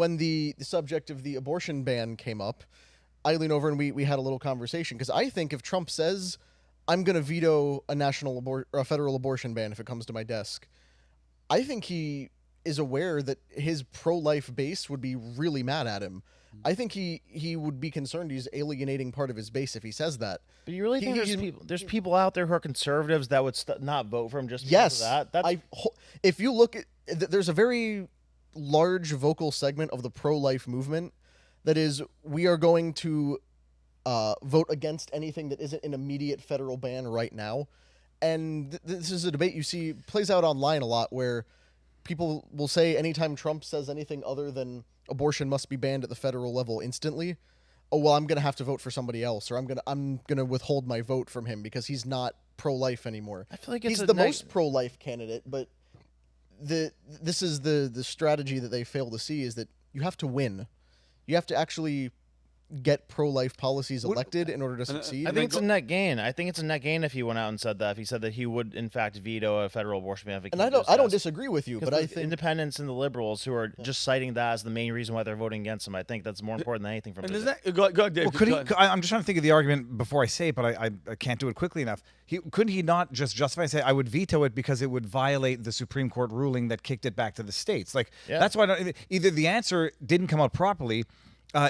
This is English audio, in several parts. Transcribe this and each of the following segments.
when the subject of the abortion ban came up, I leaned over and we had a little conversation, because I think if Trump says, I'm going to veto a federal abortion ban if it comes to my desk, I think he is aware that his pro-life base would be really mad at him. I think he would be concerned he's alienating part of his base if he says that. But you really think there's people out there who are conservatives that would not vote for him just yes, because of that? If you look at, there's a very large vocal segment of the pro-life movement that is, we are going to vote against anything that isn't an immediate federal ban right now. And this is a debate you see plays out online a lot, where people will say anytime Trump says anything other than abortion must be banned at the federal level instantly, oh, well, I'm going to have to vote for somebody else, or I'm going to withhold my vote from him because he's not pro-life anymore. I feel like he's the most pro-life candidate, but this is the strategy that they fail to see, is that you have to win. You have to actually get pro-life policies elected in order to succeed. I think it's a net gain. I think it's a net gain if he went out and said that. If he said that he would, in fact, veto a federal abortion ban. And I don't disagree with you, but I think independents and the liberals who are just citing that as the main reason why they're voting against him, I think that's more important than anything from this. Go ahead, Dave. Well, I'm just trying to think of the argument before I say it, but I can't do it quickly enough. Couldn't he not just justify and say, I would veto it because it would violate the Supreme Court ruling that kicked it back to the states? Like, that's why either the answer didn't come out properly,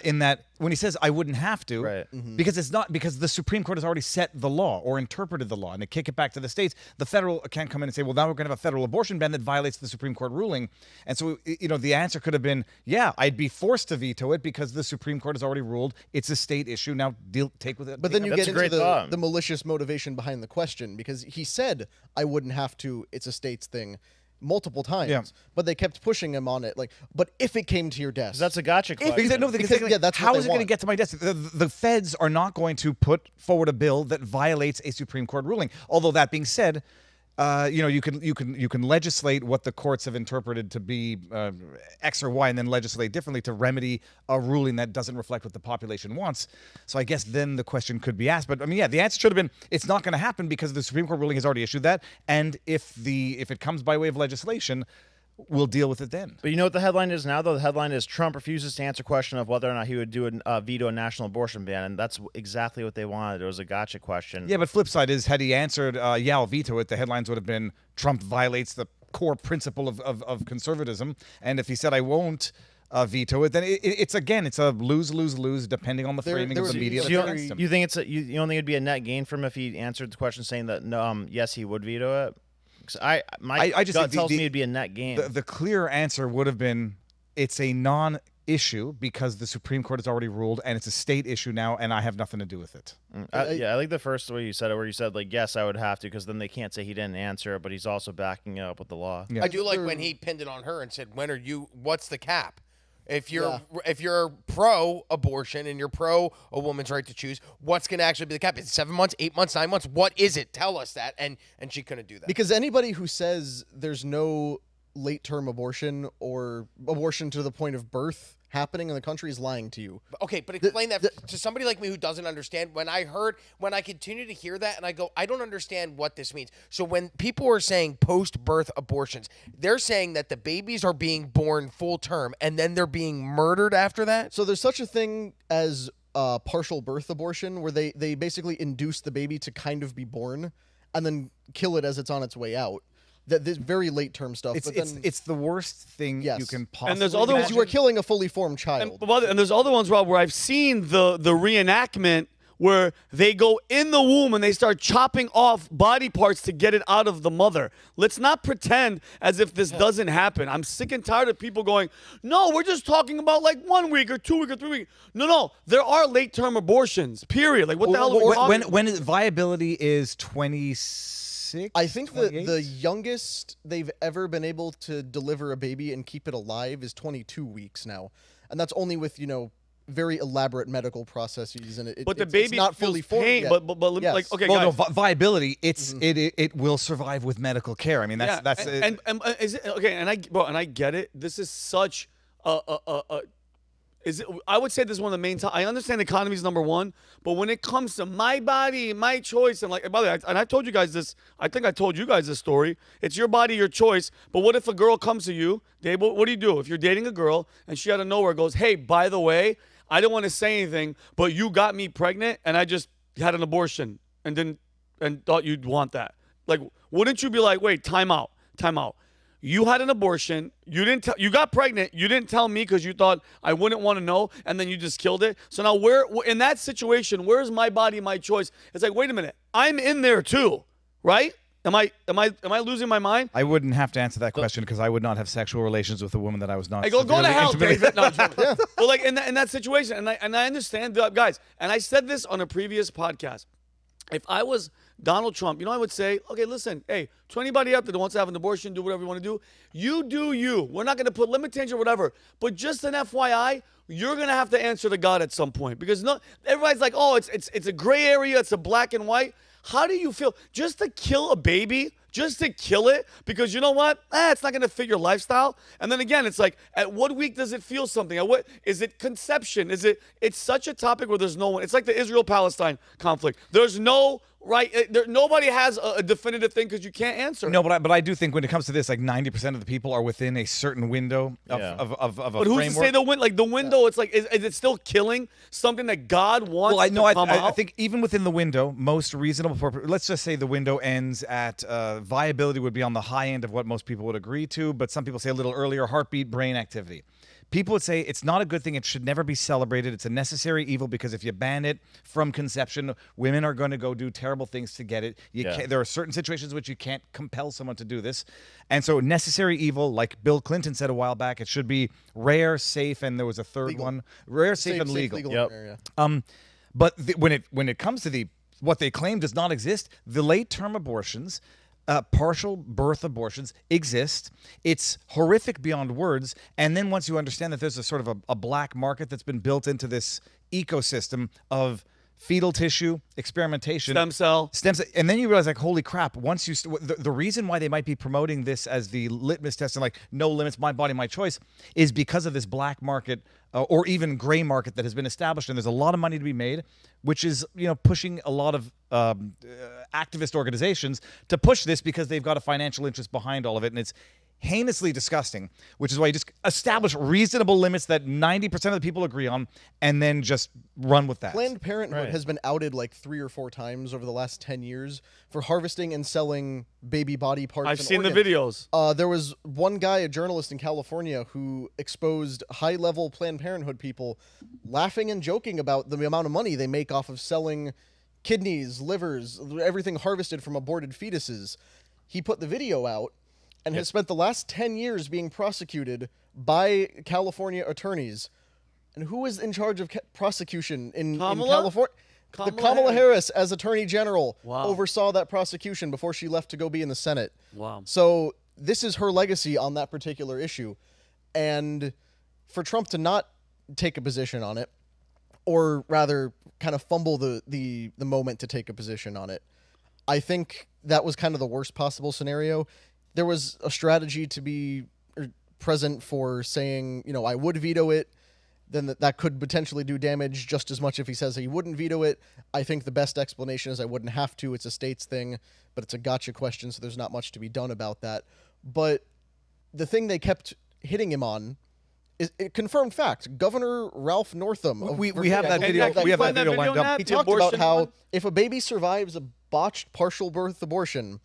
in that when he says I wouldn't have to, right. because it's not, because the Supreme Court has already set the law or interpreted the law and they kick it back to the states. The federal can't come in and say, well, now we're going to have a federal abortion ban that violates the Supreme Court ruling. And so, the answer could have been, yeah, I'd be forced to veto it because the Supreme Court has already ruled it's a state issue. Now take with it. But then you get into the malicious motivation behind the question, because he said I wouldn't have to, it's a state's thing, multiple times, but they kept pushing him on it. Like, but if it came to your desk, that's a gotcha question. How is it going to get to my desk? The feds are not going to put forward a bill that violates a Supreme Court ruling. Although that being said, you can legislate what the courts have interpreted to be X or Y, and then legislate differently to remedy a ruling that doesn't reflect what the population wants. So I guess then the question could be asked. But I mean, the answer should have been it's not going to happen because the Supreme Court ruling has already issued that, and if it comes by way of legislation, we'll deal with it then. But you know what the headline is now, though? The headline is Trump refuses to answer question of whether or not he would do veto a national abortion ban, and that's exactly what they wanted. It was a gotcha question. Yeah, but flip side is, had he answered, yeah, I'll veto it, the headlines would have been Trump violates the core principle of conservatism, and if he said I won't veto it, then it's a lose-lose-lose depending on the framing of the media. So you think you don't think it'd be a net gain for him if he answered the question saying that no, yes, he would veto it? My gut tells me it'd be a net gain. The clear answer would have been it's a non-issue because the Supreme Court has already ruled, and it's a state issue now, and I have nothing to do with it. I like the first way you said it, where you said, like, yes, I would have to, because then they can't say he didn't answer it, but he's also backing it up with the law. Yeah. I do like when he pinned it on her and said, what's the cap? If you're pro-abortion and you're pro a woman's right to choose, what's going to actually be the cap? Is it 7 months, 8 months, 9 months? What is it? Tell us that. And she couldn't do that. Because anybody who says there's no late-term abortion or abortion to the point of birth happening in the country is lying to you. Okay, but explain that to somebody like me who doesn't understand. When I continue to hear that and I go, I don't understand what this means. So when people are saying post-birth abortions, they're saying that the babies are being born full term and then they're being murdered after that? So there's such a thing as partial birth abortion, where they basically induce the baby to kind of be born and then kill it as it's on its way out. This very late term stuff. It's the worst thing you can possibly. And there's other ones you are killing a fully formed child. And there's other ones, Rob, where I've seen the reenactment where they go in the womb and they start chopping off body parts to get it out of the mother. Let's not pretend as if this doesn't happen. I'm sick and tired of people going, no, we're just talking about like 1 week or 2 weeks or 3 weeks. No, there are late-term abortions, period. Like, what the hell are we talking about? When viability is 26? I think the youngest they've ever been able to deliver a baby and keep it alive is 22 weeks now. And that's only with, very elaborate medical processes, and but the baby it's not fully formed yet. But yes. like, okay, well, guys. no, viability, it will survive with medical care. I mean, that's and is it, okay, and I get it. This is such a I would say this is one of the main. I understand economy is number one, but when it comes to my body, my choice, and by the way, and I told you guys this. I think I told you guys this story. It's your body, your choice. But what if a girl comes to you, Dave? What do you do if you're dating a girl and she out of nowhere goes, "Hey, by the way, I don't want to say anything, but you got me pregnant, and I just had an abortion and thought you'd want that." Like, wouldn't you be like, "Wait, time out. You had an abortion. You didn't tell. You got pregnant. You didn't tell me because you thought I wouldn't want to know, and then you just killed it." So now, where in that situation, where's my body, my choice? It's like, wait a minute, I'm in there too, right? Am I losing my mind? I wouldn't have to answer that question because I would not have sexual relations with a woman that I was not. I go to hell, intimately- David. No, yeah. Well, like in that situation, and I understand, guys. And I said this on a previous podcast. If I was Donald Trump, I would say, okay, listen, hey, to anybody out there that wants to have an abortion, do whatever you want to do. You do you. We're not going to put limitations or whatever. But just an FYI, you're going to have to answer to God at some point. Because everybody's like, oh, it's a gray area. It's a black and white. How do you feel? Just to kill a baby? Just to kill it? Because you know what? It's not going to fit your lifestyle. And then again, it's like, at what week does it feel something? At what is it conception? It's such a topic where there's no one. It's like the Israel-Palestine conflict. There's no nobody has a definitive thing because you can't answer. No, but I do think when it comes to this, like 90% of the people are within a certain window of a But framework. who's to say the window? It's like, is it still killing something that God wants? Well, to come out? I think even within the window, most reasonable. Let's just say the window ends at viability would be on the high end of what most people would agree to, but some people say a little earlier, heartbeat, brain activity. People would say it's not a good thing. It should never be celebrated. It's a necessary evil because if you ban it from conception, women are going to go do terrible things to get it. There are certain situations which you can't compel someone to do this. And so necessary evil, like Bill Clinton said a while back, it should be rare, safe, and there was a third one. Rare, safe, and legal. Yep. But when it comes to what they claim does not exist, the late-term abortions, partial birth abortions exist. It's horrific beyond words. And then once you understand that there's a sort of a black market that's been built into this ecosystem of fetal tissue experimentation, stem cell, and then you realize, like, holy crap! Once you the reason why they might be promoting this as the litmus test and like no limits, my body, my choice, is because of this black market or even gray market that has been established, and there's a lot of money to be made, which is pushing a lot of activist organizations to push this because they've got a financial interest behind all of it, and it's heinously disgusting, which is why you just establish reasonable limits that 90% of the people agree on and then just run with that. Planned Parenthood has been outed like 3 or 4 times over the last 10 years for harvesting and selling baby body parts. I've and seen organs. the videos. There was one guy, a journalist in California, who exposed high-level Planned Parenthood people laughing and joking about the amount of money they make off of selling kidneys, livers, everything harvested from aborted fetuses. He put the video out and has spent the last 10 years being prosecuted by California attorneys. And who is in charge of prosecution in California? Kamala Harris, as Attorney General, oversaw that prosecution before she left to go be in the Senate. Wow. So this is her legacy on that particular issue. And for Trump to not take a position on it, or rather kind of fumble the moment to take a position on it, I think that was kind of the worst possible scenario. There was a strategy to be present for saying, I would veto it. Then that could potentially do damage just as much if he says he wouldn't veto it. I think the best explanation is I wouldn't have to. It's a state's thing, but it's a gotcha question, so there's not much to be done about that. But the thing they kept hitting him on is a confirmed fact. Governor Ralph Northam. We have that video. We have that video lined up. He talked about how if a baby survives a botched partial birth abortion,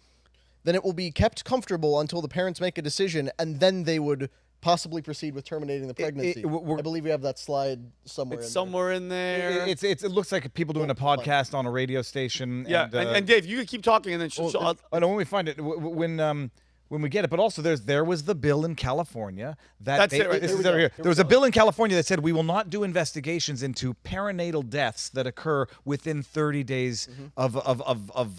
then it will be kept comfortable until the parents make a decision, and then they would possibly proceed with terminating the pregnancy. I believe we have that slide somewhere. It's somewhere in there. It looks like people doing a podcast on a radio station. Yeah, and Dave, you can keep talking, and then I know when we find it, when we get it. But also, there was the bill in California that there was a bill in California that said we will not do investigations into perinatal deaths that occur within 30 days of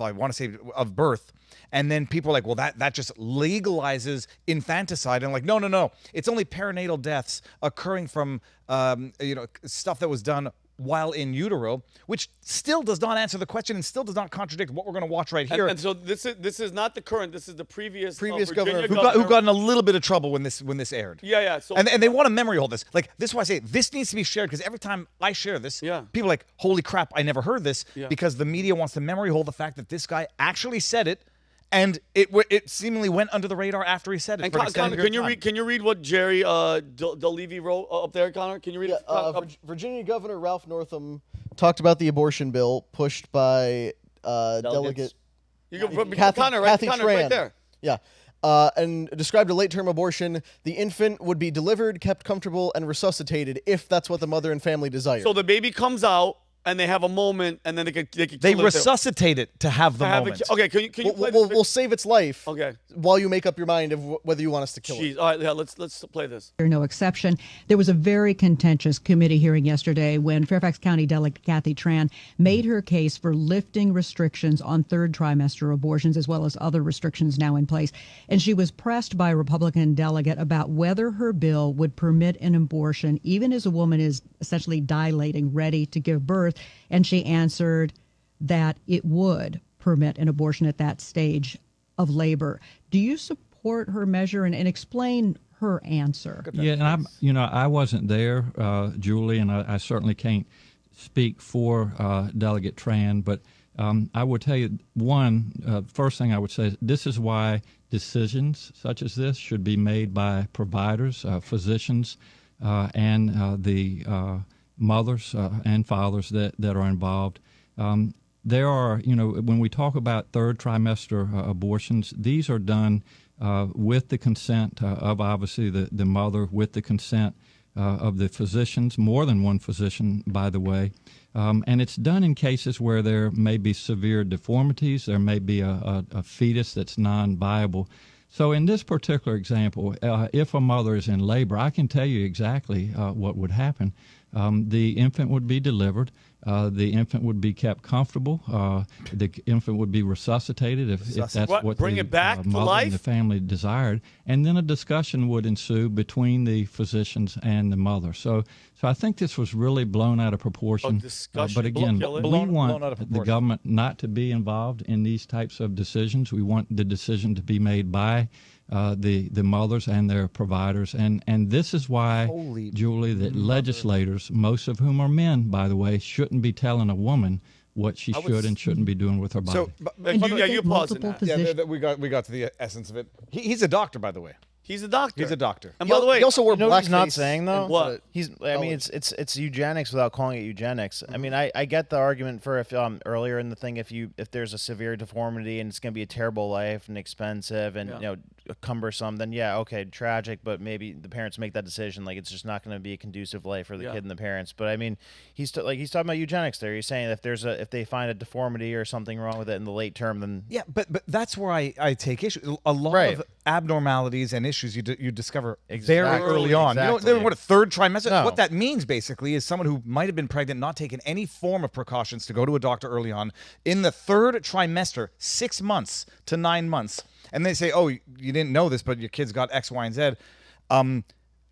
I want to say of birth. And then people are like, well, that just legalizes infanticide. And I'm like, no. It's only perinatal deaths occurring from stuff that was done while in utero, which still does not answer the question and still does not contradict what we're going to watch right here. And so this is not the current. This is the previous governor who got in a little bit of trouble when this aired. Yeah. So and they want to memory hold this. Like, this is why I say this needs to be shared, because every time I share this, people are like, holy crap, I never heard this, because the media wants to memory hold the fact that this guy actually said it, and it seemingly went under the radar after he said it. And Connor, can you read what Jerry DeLevy wrote up there, Connor? Can you read it? Virginia Governor Ralph Northam talked about the abortion bill pushed by delegate Connor, right there. Yeah. And described a late-term abortion. The infant would be delivered, kept comfortable, and resuscitated if that's what the mother and family desire. So the baby comes out, and they have a moment, and then they resuscitate it to have the moment. Okay, can you play we'll save its life. Okay. While you make up your mind of whether you want us to kill it. All right, yeah, let's play this. No exception. There was a very contentious committee hearing yesterday when Fairfax County Delegate Kathy Tran made her case for lifting restrictions on third trimester abortions, as well as other restrictions now in place. And she was pressed by a Republican delegate about whether her bill would permit an abortion even as a woman is essentially dilating, ready to give birth. And she answered that it would permit an abortion at that stage of labor. Do you support her measure, and explain her answer? Yeah, and I wasn't there, Julie, and I certainly can't speak for Delegate Tran, but I would tell you first thing I would say is this is why decisions such as this should be made by providers, physicians, and the mothers and fathers that are involved. There are, when we talk about third trimester abortions, these are done with the consent of obviously the mother, with the consent of the physicians, more than one physician, by the way. And it's done in cases where there may be severe deformities, there may be a fetus that's non-viable. So in this particular example, if a mother is in labor, I can tell you exactly what would happen. The infant would be delivered. The infant would be kept comfortable. The infant would be resuscitated if that's what the mother and the family desired. And then a discussion would ensue between the physicians and the mother. So I think this was really blown out of proportion. But again, we want the government not to be involved in these types of decisions. We want the decision to be made by the mothers and their providers. And this is why, Julie, that legislators, most of whom are men, by the way, shouldn't be telling a woman what she should and shouldn't be doing with her body. So, you pause in that. Yeah, we got to the essence of it. He's a doctor, by the way. He's a doctor. He's a doctor. And by the way, he also wore blackface. He's not saying though. What? It's eugenics without calling it eugenics. I mean, I get the argument for if earlier in the thing, if there's a severe deformity and it's going to be a terrible life and expensive and cumbersome, then okay, tragic. But maybe the parents make that decision. Like, it's just not going to be a conducive life for the kid and the parents. But I mean, he's talking about eugenics there. He's saying if they find a deformity or something wrong with it in the late term, then but that's where I take issue. A lot of abnormalities and issues you discover very early on. Exactly. What a third trimester. No. What that means basically is someone who might have been pregnant, not taken any form of precautions to go to a doctor early on. In the third trimester, 6 months to 9 months, and they say, "Oh, you didn't know this, but your kid's got X, Y, and Z," and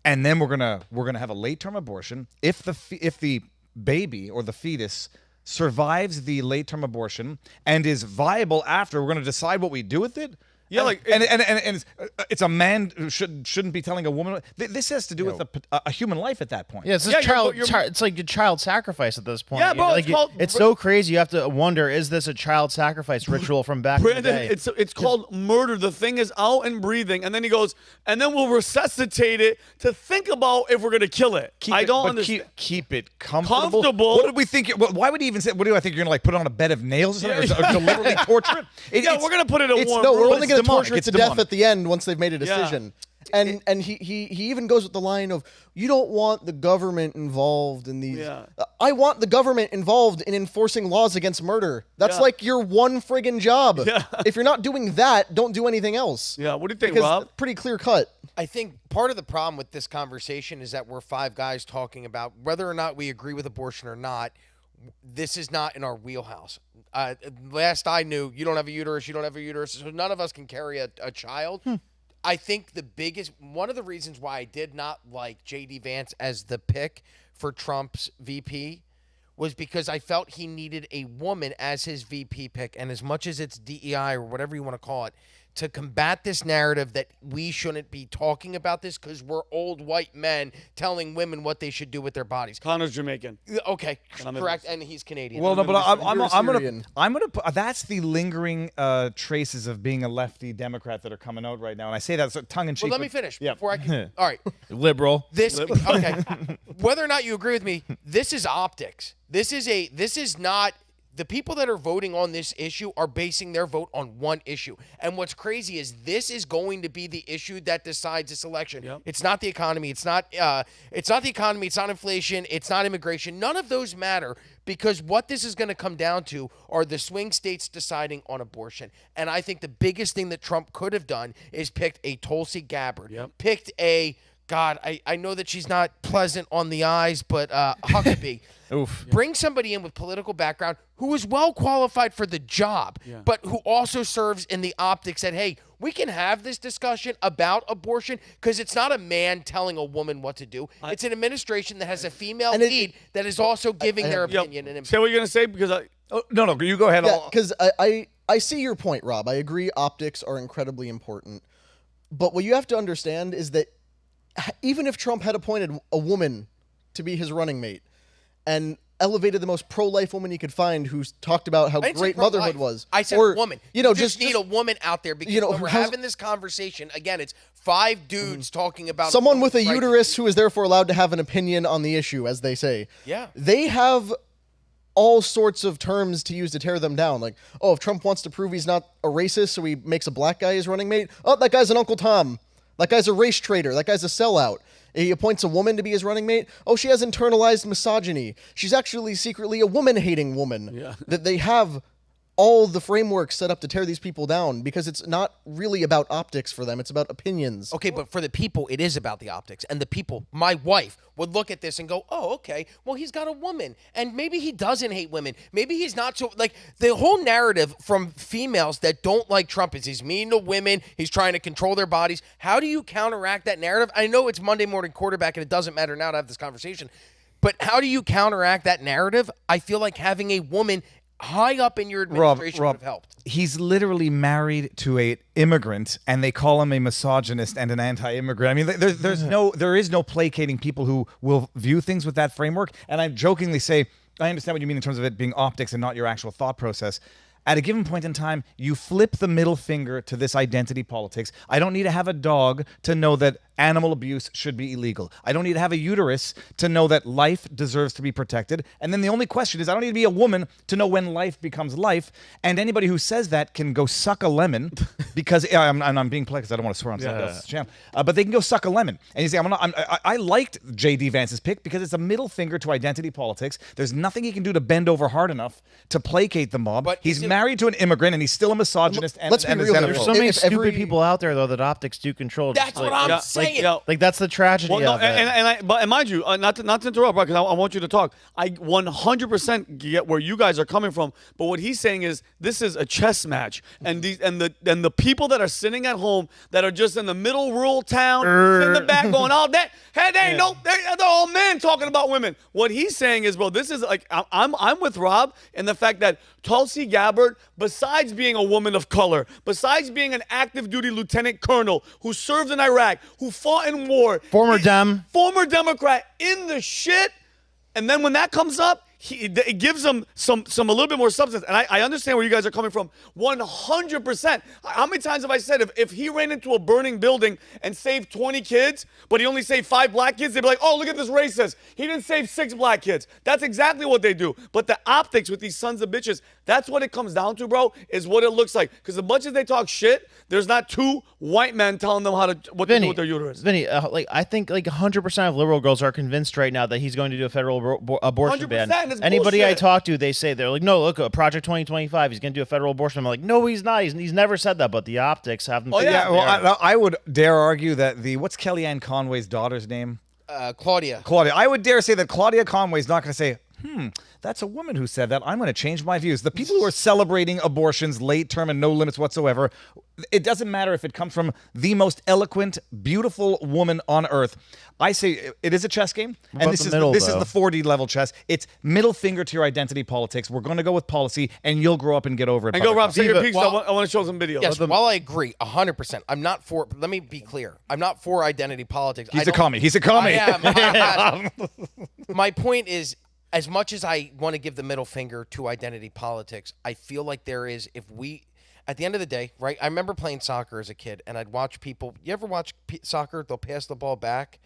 then we're gonna have a late term abortion if the baby or the fetus survives the late term abortion and is viable after. We're gonna decide what we do with it. Yeah, and it's a man who shouldn't be telling a woman. This has to do with a human life at that point. Yeah, it's like a child sacrifice at this point. Yeah, bro, it's so crazy. You have to wonder: is this a child sacrifice ritual from back in the day? It's called murder. The thing is out and breathing, and then he goes, and then we'll resuscitate it to think about if we're gonna kill it. I don't understand. Keep it comfortable. What did we think? Why would he even say? What do I think you're gonna put it on a bed of nails or something, or deliberately torture it? We're gonna put it in a warm room. We're only gonna torture it to death at the end once they've made a decision. And he even goes with the line of, you don't want the government involved in these. I want the government involved in enforcing laws against murder. That's like your one friggin' job. If you're not doing that, don't do anything else. Yeah, what do you think, because Rob? Pretty clear cut. I think part of the problem with this conversation is that we're five guys talking about whether or not we agree with abortion or not. This is not in our wheelhouse. Last I knew, you don't have a uterus, so none of us can carry a child. I think one of the reasons why I did not like J.D. Vance as the pick for Trump's VP was because I felt he needed a woman as his VP pick. And as much as it's DEI or whatever you want to call it, to combat this narrative that we shouldn't be talking about this because we're old white men telling women what they should do with their bodies. Connor's Jamaican. Okay, correct, and he's Canadian. Well, no, but Syrian. I'm gonna put, that's the lingering traces of being a lefty Democrat that are coming out right now, and I say that tongue in cheek. Well, let me finish Yeah. before I can. All right, Liberal. this okay. Whether or not you agree with me, this is optics. This is not. The people that are voting on this issue are basing their vote on one issue. And what's crazy is this is going to be the issue that decides this election. Yep. It's not the economy. It's not the economy. It's not inflation. It's not immigration. None of those matter because what this is going to come down to are the swing states deciding on abortion. And I think the biggest thing that Trump could have done is picked a Tulsi Gabbard. Yep. Picked a, God, I know that she's not pleasant on the eyes, but Huckabee. Oof. Bring somebody in with political background who is well qualified for the job, but who also serves in the optics that, hey, we can have this discussion about abortion because it's not a man telling a woman what to do. It's an administration that has a female lead that is also giving their opinion. And Say what you're going to say because no, you go ahead. Yeah, because I see your point, Rob. I agree optics are incredibly important. But what you have to understand is that even if Trump had appointed a woman to be his running mate and elevated the most pro-life woman he could find who's talked about how great motherhood was. I said or, woman. You know, just need a woman out there because when we're having this conversation, again, it's 5 dudes talking about someone with a uterus who is therefore allowed to have an opinion on the issue, as they say. Yeah. They have all sorts of terms to use to tear them down. Like, oh, if Trump wants to prove he's not a racist, so he makes a black guy his running mate. Oh, that guy's an Uncle Tom. That guy's a race traitor. That guy's a sellout. He appoints a woman to be his running mate. Oh, she has internalized misogyny. She's actually secretly a woman-hating woman. Yeah. That they have all the frameworks set up to tear these people down because it's not really about optics for them. It's about opinions. Okay, but for the people, it is about the optics. And the people, my wife, would look at this and go, oh, okay, well, he's got a woman. And maybe he doesn't hate women. Maybe he's not so, like, the whole narrative from females that don't like Trump is he's mean to women, he's trying to control their bodies. How do you counteract that narrative? I know it's Monday Morning Quarterback and it doesn't matter now to have this conversation, but how do you counteract that narrative? I feel like having a woman high up in your administration would have helped. He's literally married to a immigrant, and they call him a misogynist and an anti-immigrant. I mean, there is no placating people who will view things with that framework. And I jokingly say, I understand what you mean in terms of it being optics and not your actual thought process. At a given point in time, you flip the middle finger to this identity politics. I don't need to have a dog to know that animal abuse should be illegal. I don't need to have a uterus to know that life deserves to be protected. And then the only question is, I don't need to be a woman to know when life becomes life. And anybody who says that can go suck a lemon because I'm being polite because I don't want to swear on somebody else's channel. But they can go suck a lemon. And you say, I liked J.D. Vance's pick because it's a middle finger to identity politics. There's nothing he can do to bend over hard enough to placate the mob. But he's married to an immigrant and he's still a misogynist and a real here. There's xenophobe. so many If stupid every- people out there, though, that optics do control. That's Just what like- I'm saying. Like that's the tragedy Well, no, of it. but mind you, not to interrupt, because I want you to talk. I 100% get where you guys are coming from. But what he's saying is this is a chess match, and the people that are sitting at home that are just in the middle rural town, in the back going, oh, that hey, they ain't no, they're all men talking about women. What he's saying is, bro, this is like I'm with Rob in the fact that Tulsi Gabbard, besides being a woman of color, besides being an active duty lieutenant colonel who served in Iraq, who fought in war, Former Democrat in the shit, and then when that comes up, it gives them some a little bit more substance. And I understand where you guys are coming from 100%. How many times have I said if he ran into a burning building and saved 20 kids, but he only saved 5 black kids, they'd be like, oh, look at this racist. He didn't save 6 black kids. That's exactly what they do. But the optics with these sons of bitches, that's what it comes down to, bro, is what it looks like. Because as much as they talk shit, there's not 2 white men telling them what to do with their uterus. Vinny, I think 100% of liberal girls are convinced right now that he's going to do a federal abortion ban. It's Anybody I bullshit. talk to, they say they're like, no, look, Project 2025, he's going to do a federal abortion. I'm like, no, he's not. He's never said that, but the optics have them. Oh, think yeah. that Well, they are. I would dare argue that what's Kellyanne Conway's daughter's name? Claudia. Claudia. I would dare say that Claudia Conway's not going to say, that's a woman who said that. I'm going to change my views. The people who are celebrating abortions late term and no limits whatsoever, it doesn't matter if it comes from the most eloquent, beautiful woman on earth. I say it is a chess game, and this is the 4D level chess. It's middle finger to your identity politics. We're going to go with policy, and you'll grow up and get over it. And go, Rob, say your piece. Well, I want to show some videos. Yes, while I agree 100%, I'm not for. Let me be clear. I'm not for identity politics. He's a commie. He's a commie. I am. My point is, as much as I want to give the middle finger to identity politics, I feel like there is, if we, at the end of the day, right? I remember playing soccer as a kid, and I'd watch people. You ever watch soccer? They'll pass the ball back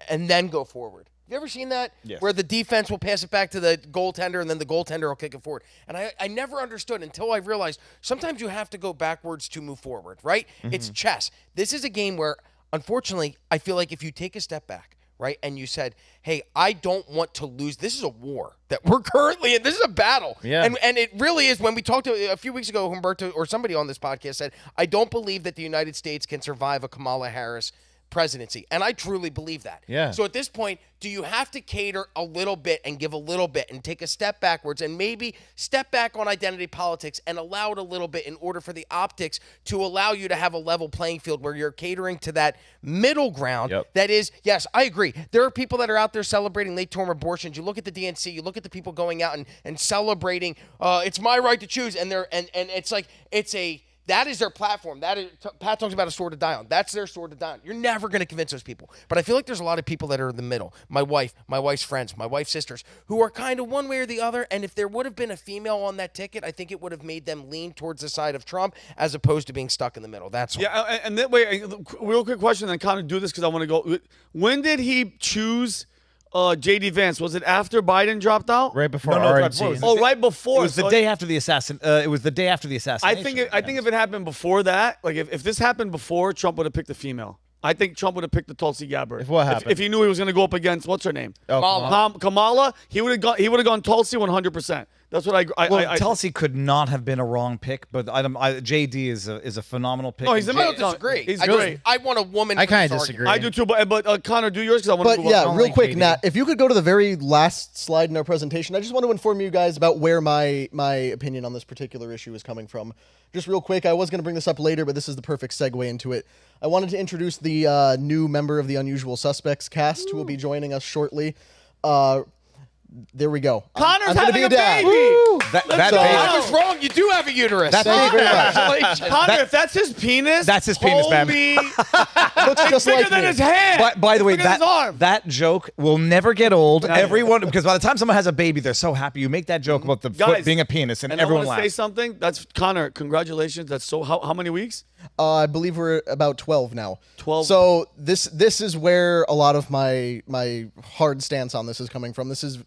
and then go forward. You ever seen that? Yes. Where the defense will pass it back to the goaltender, and then the goaltender will kick it forward. And I never understood until I realized sometimes you have to go backwards to move forward, right? It's chess. This is a game where, unfortunately, I feel like if you take a step back, right, and you said, hey, I don't want to lose. This is a war that we're currently in. This is a battle. Yeah. And it really is. When we talked a few weeks ago, Humberto or somebody on this podcast said, I don't believe that the United States can survive a Kamala Harris presidency. And I truly believe that. Yeah. So at this point, do you have to cater a little bit and give a little bit and take a step backwards and maybe step back on identity politics and allow it a little bit in order for the optics to allow you to have a level playing field where you're catering to that middle ground? Yep. That is, yes, I agree. There are people that are out there celebrating late-term abortions. You look at the DNC, you look at the people going out and celebrating, it's my right to choose, and it's like, that is their platform. That is, Pat talks about a sword to die on. That's their sword to die on. You're never going to convince those people. But I feel like there's a lot of people that are in the middle. My wife, my wife's friends, my wife's sisters, who are kind of one way or the other. And if there would have been a female on that ticket, I think it would have made them lean towards the side of Trump as opposed to being stuck in the middle. That's all. Yeah, and that way, real quick question, and kind of do this because I want to go. When did he choose J.D. Vance? Was it after Biden dropped out? Right before No, RNC. Oh, right before. It was the day after the assassin. It was the day after the assassination. I think if it happened before that, like if this happened before, Trump would have picked a female. I think Trump would have picked the Tulsi Gabbard. If what happened? If he knew he was going to go up against what's her name, Oh, Kamala, he would have gone Tulsi 100%. That's what I Tulsi could not have been a wrong pick, but JD is a phenomenal pick. No, he's I amazing. don't disagree. He's I great. I want a woman. I for this kinda disagree. argument. I do too, but Connor, do yours because I want to But move yeah, on. real like quick, Katie. Nat, if you could go to the very last slide in our presentation, I just want to inform you guys about where my opinion on this particular issue is coming from. Just real quick, I was going to bring this up later, but this is the perfect segue into it. I wanted to introduce the new member of the Unusual Suspects cast who will be joining us shortly. There we go. Connor's I'm gonna having be a dad. baby. that I baby- was wrong. You do have a uterus. That Thank you very much. Congratulations. Connor, if that's his penis, That's his penis, man. holy, Looks just bigger like than me. his hand. By the way, Bigger than his arm. that joke will never get old. Everyone, because by the time someone has a baby, they're so happy. You make that joke about the foot Guys, being a penis, and And everyone I want to say laughs. something. That's Connor. Congratulations. That's so. How many weeks? I believe we're about 12 now. 12. So this is where a lot of my hard stance on this is coming from. This is,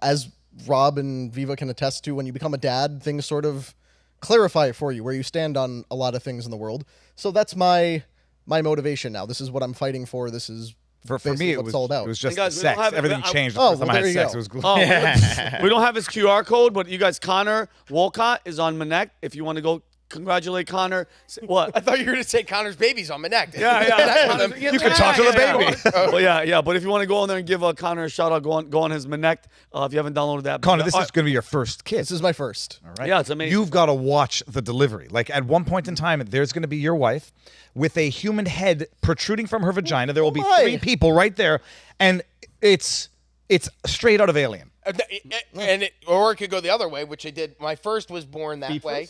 as Rob and Viva can attest to, when you become a dad, things sort of clarify it for you where you stand on a lot of things in the world. So that's my motivation now. This is what I'm fighting for. This is For basically me, it what was it's all about. It was just And guys, we sex. don't have- Everything changed the Oh, first time well, I had there you sex. go. It was glue. Oh, we don't have his QR code, but you guys, Connor Wolcott is on Manect. If you want to go congratulate Connor, what? I thought you were going to say Connor's baby's on my neck. Yeah. You could talk to the baby. Well, yeah. But if you want to go on there and give Connor a shout out, go on his Manect. If you haven't downloaded that, Connor, this is going to be your first kid. This is my first. All right? Yeah, it's amazing. You've got to watch the delivery. Like at one point in time, there's going to be your wife with a human head protruding from her vagina. There will be Why? 3 people right there, and it's straight out of Alien. Or it could go the other way, which I did. My first was born that way.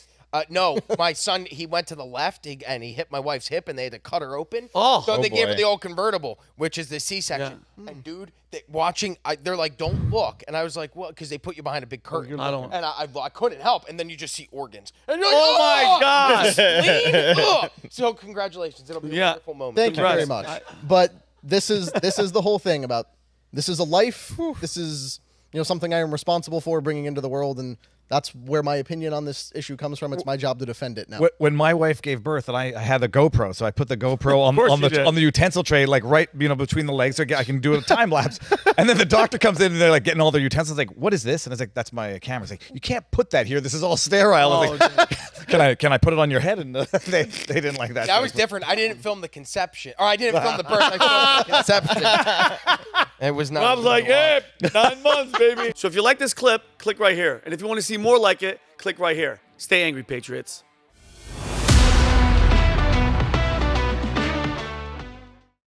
No, my son, he went to the left and he hit my wife's hip and they had to cut her open. So they gave her the old convertible, which is the C-section. Yeah. And dude, they're like, don't look. And I was like, well, because they put you behind a big curtain. I don't- And I couldn't help. And then you just see organs. And you're like, Oh my God. spleen, ugh." So congratulations. It'll be a wonderful moment. Thank you very Congrats. much. But this is the whole thing about this is a life. This is something I am responsible for bringing into the world, and that's where my opinion on this issue comes from. It's my job to defend it now. When my wife gave birth, and I had a GoPro, so I put the GoPro course you did. on the utensil tray, like right between the legs, so I can do a time lapse. And then the doctor comes in and they're like getting all their utensils. Like, what is this? And I was like, that's my camera. It's like, you can't put that here. This is all sterile. I was like, Can I put it on your head? And they didn't like that. That was different. I didn't film the conception, or I didn't film the birth. I filmed the conception. It was not. I was like, hey, 9 months, baby. So if you like this clip, click right here. And if you want to see more like it, click right here. Stay angry, Patriots.